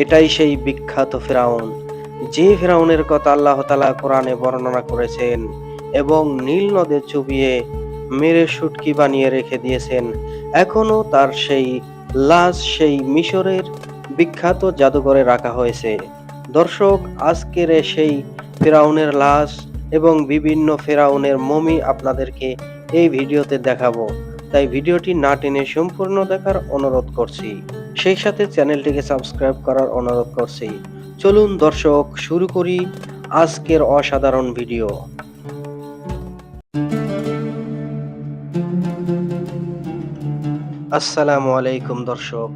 এটাই সেই বিখ্যাত ফেরাউন, যে ফেরাউনের কথা আল্লাহ তাআলা কোরআনে বর্ণনা করেছেন এবং নীল নদে চুবিয়ে মেরে শুটকি বানিয়ে রেখে দিয়েছেন। এখনো তার সেই লাশ সেই মিশরের বিখ্যাত জাদুঘরে রাখা হয়েছে। দর্শক, আজকের সেই ফেরাউনের লাশ এবং বিভিন্ন ফেরাউনের মমি আপনাদেরকে এই ভিডিওতে দেখাবো। তাই ভিডিওটি না টেনে সম্পূর্ণ দেখার অনুরোধ করছি। সেই সাথে চ্যানেলটিকে সাবস্ক্রাইব করার অনুরোধ করছি। চলুন দর্শক, শুরু করি আজকের অসাধারণ ভিডিও। আসসালামু আলাইকুম দর্শক,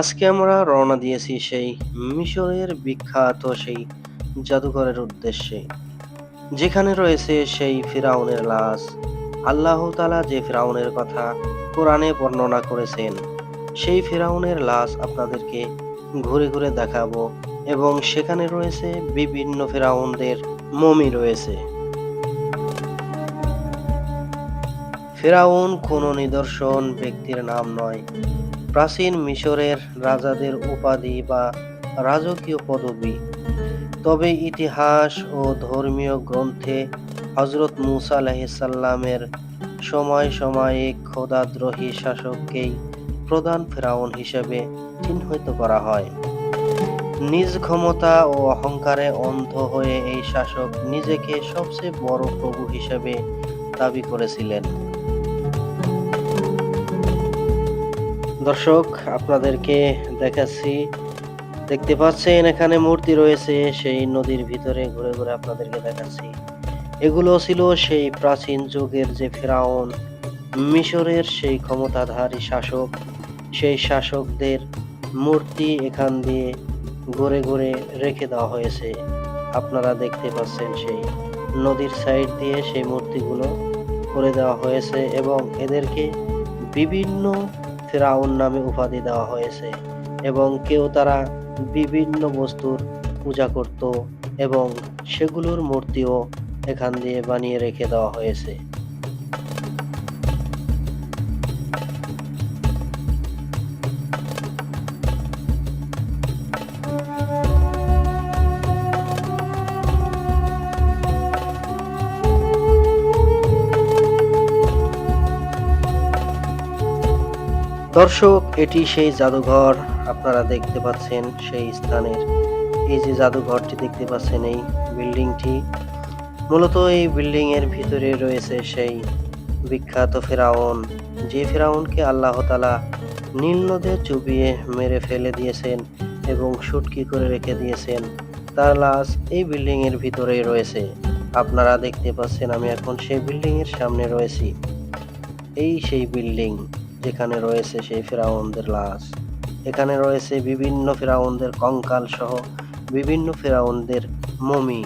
আজকে আমরা রওনা দিয়েছি সেই মিশরের বিখ্যাত সেই জাদুঘরের উদ্দেশ্যে, যেখানে রয়েছে সেই ফিরাউনের লাশ। আল্লাহ তাআলা যে ফিরাউনের কথা কোরআনে বর্ণনা করেছেন, সেই ফিরাউনের লাশ আপনাদেরকে ঘুরে ঘুরে দেখাবো এবং সেখানে রয়েছে বিভিন্ন ফিরাউনদের মমি রয়েছে। ফেরাউন কোনো নিদর্শন ব্যক্তির নাম নয়, প্রাচীন মিশরের রাজাদের উপাধি বা রাজকীয় পদবি। তবে ইতিহাস ও ধর্মীয় গ্রন্থে হযরত মূসা আলাইহিস সালামের সমসাময়িক খোদাদ্রোহী শাসককেই প্রধান ফেরাউন হিসেবে চিহ্নিত করা হয়। নিজ ক্ষমতা ও অহংকারে অন্ধ হয়ে এই শাসক নিজেকে সবচেয়ে বড় প্রভু হিসেবে দাবি করেছিলেন। দর্শক, আপনাদেরকে দেখাচ্ছি, দেখতে পাচ্ছেন এখানে মূর্তি রয়েছে সেই নদীর ভিতরে, ঘুরে ঘুরে আপনাদেরকে দেখাচ্ছি। এগুলো ছিল সেই প্রাচীন যুগের যে ফেরাউন, মিশরের সেই ক্ষমতাধারী শাসক, সেই শাসকদের মূর্তি এখান দিয়ে ঘুরে ঘুরে রেখে দেওয়া হয়েছে। আপনারা দেখতে পাচ্ছেন সেই নদীর সাইড দিয়ে সেই মূর্তিগুলো করে দেওয়া হয়েছে এবং এদেরকে বিভিন্ন ফেরাউন নামে উপাধি দেওয়া হয়েছে এবং কেউ তারা বিভিন্ন বস্তুর পূজা করত এবং সেগুলোর মূর্তিও এখান দিয়ে বানিয়ে রেখে দেওয়া হয়েছে। দর্শক, এটি সেই জাদুঘর। আপনারা দেখতে পাচ্ছেন সেই স্থানের এই যে জাদুঘরটি দেখতে পাচ্ছেন, এই বিল্ডিংটি মূলত এই বিল্ডিং এর ভিতরে রয়েছে সেই বিখ্যাত ফেরাউন, যে ফেরাউনকে আল্লাহ তাআলা নীল নদে চুবিয়ে মেরে ফেলে দিয়েছেন এবং শুটকি করে রেখে দিয়েছেন। তার লাশ এই বিল্ডিং এর ভিতরেই রয়েছে। আপনারা দেখতে পাচ্ছেন আমি এখন সেই বিল্ডিং এর সামনে রয়েছি। এই সেই বিল্ডিং যেখানে রয়েছে সেই ফেরাউনদের লাশ। এখানে রয়েছে বিভিন্ন ফেরাউনদের কঙ্কাল সহ বিভিন্ন ফেরাউনদের মমি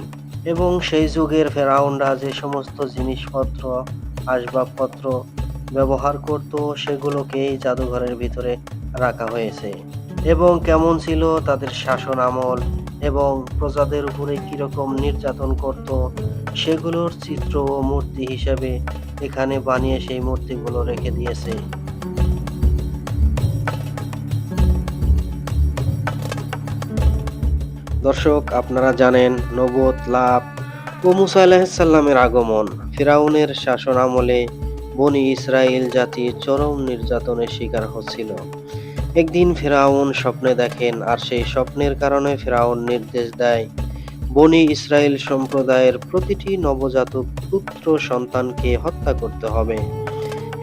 এবং সেই যুগের ফেরাউনরা যে সমস্ত জিনিসপত্র আসবাবপত্র ব্যবহার করত সেগুলোকে এই জাদুঘরের ভিতরে রাখা হয়েছে এবং কেমন ছিল তাদের শাসন আমল এবং প্রজাদের উপরে কিরকম নির্যাতন করত সেগুলোর চিত্র ও মূর্তি হিসেবে এখানে বানিয়ে সেই মূর্তিগুলো রেখে দিয়েছে। দর্শক, আপনারা জানেন নবুয়ত লাভ ও মূসা আলাইহিস সালামের আগমন। ফিরাউনের শাসন আমলে বনি ইসরাইল জাতি চরম নির্যাতনের শিকার হচ্ছিল। একদিন ফিরাউন স্বপ্নে দেখেন আর সেই স্বপ্নের কারণে ফিরাউন নির্দেশ দেয় বনি ইসরাইল সম্প্রদায়ের প্রতিটি নবজাতক পুত্র সন্তানকে হত্যা করতে হবে।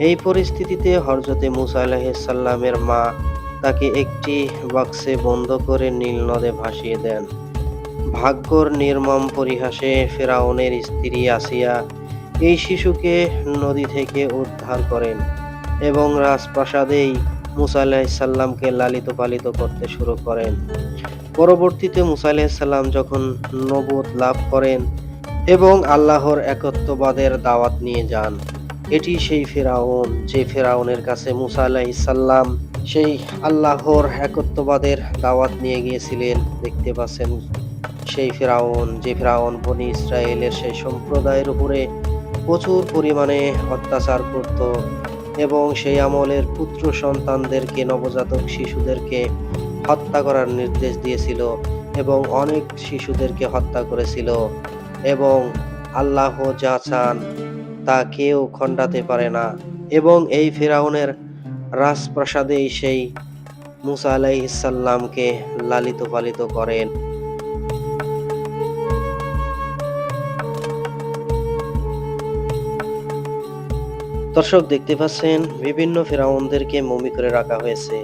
এই পরিস্থিতিতে হযরতে মূসা আলাইহিস সালামের মা তাকে একটি বাক্সে বন্ধ করে নীল নদে ভাসিয়ে দেন। ভাগ্যর নির্মম পরিহাসে ফেরাউনের স্ত্রী আসিয়া এই শিশুকে নদী থেকে উদ্ধার করেন এবং রাজপ্রাসাদেই মূসা আলাইহিস সালামকে লালিত পালিত করতে শুরু করেন। পরবর্তীতে মূসা আলাইহিস সালাম যখন নবুয়ত লাভ করেন এবং আল্লাহর একত্ববাদের দাওয়াত নিয়ে যান, এটি সেই ফিরাউন যে ফিরাউনের কাছে মূসা আলাইহিস সালাম সেই আল্লাহর একত্ববাদের দাওয়াত নিয়ে গিয়েছিলেন। দেখতে পাচ্ছেন সেই ফিরাউন যে ফিরাউন বনি ইসরায়েলের সেই সম্প্রদায়ের উপরে প্রচুর পরিমাণে অত্যাচার করত এবং সেই আমলের পুত্র সন্তানদেরকে নবজাতক শিশুদেরকে হত্যা করার নির্দেশ দিয়েছিল এবং অনেক শিশুদেরকে হত্যা করেছিল এবং আল্লাহ যা চান তা কেউ খণ্ডাতে পারে না এবং এই ফিরআউনের রাজপ্রাসাদেই সেই মুসা আলাইহিস সালামকে লালিত পালিত করেন। দর্শক দেখতে পাচ্ছেন বিভিন্ন ফিরআউনদেরকে মমি করে রাখা হয়েছে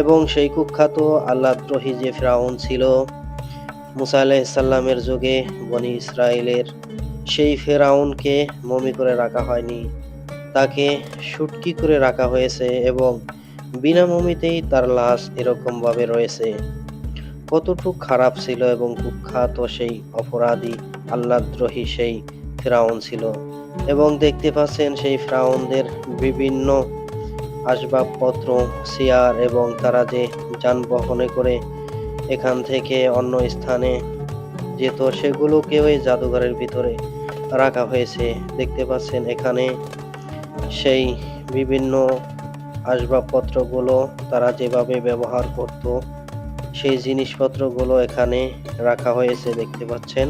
এবং সেই কুখ্যাত আল্লাহদ্রোহী যে ফিরআউন ছিল মুসা আলাইহিস সালামের যুগে বনি ইসরাইলের, সেই ফিরআউনকে মমি করে রাখা হয়নি, তাকে শুটকি করে রাখা হয়েছে এবং বিনা মমিতেই তার লাশ এরকম ভাবে রয়েছে। কতটুক খারাপ ছিল এবং কুখ্যাত সেই অপরাধী আল্লাহদ্রোহী সেই ফিরআউন ছিল। এবং দেখতে পাচ্ছেন সেই ফিরআউনদের বিভিন্ন আসবাবপত্র, চেয়ার এবং তারা যে যানবাহনে করে এখান থেকে অন্য স্থানে যেত সেগুলোকেও এই জাদুঘরের ভিতরে রাখা হয়েছে। দেখতে পাচ্ছেন এখানে সেই বিভিন্ন আসবাবপত্রগুলো তারা যেভাবে ব্যবহার করত সেই জিনিসপত্রগুলো এখানে রাখা হয়েছে দেখতে পাচ্ছেন।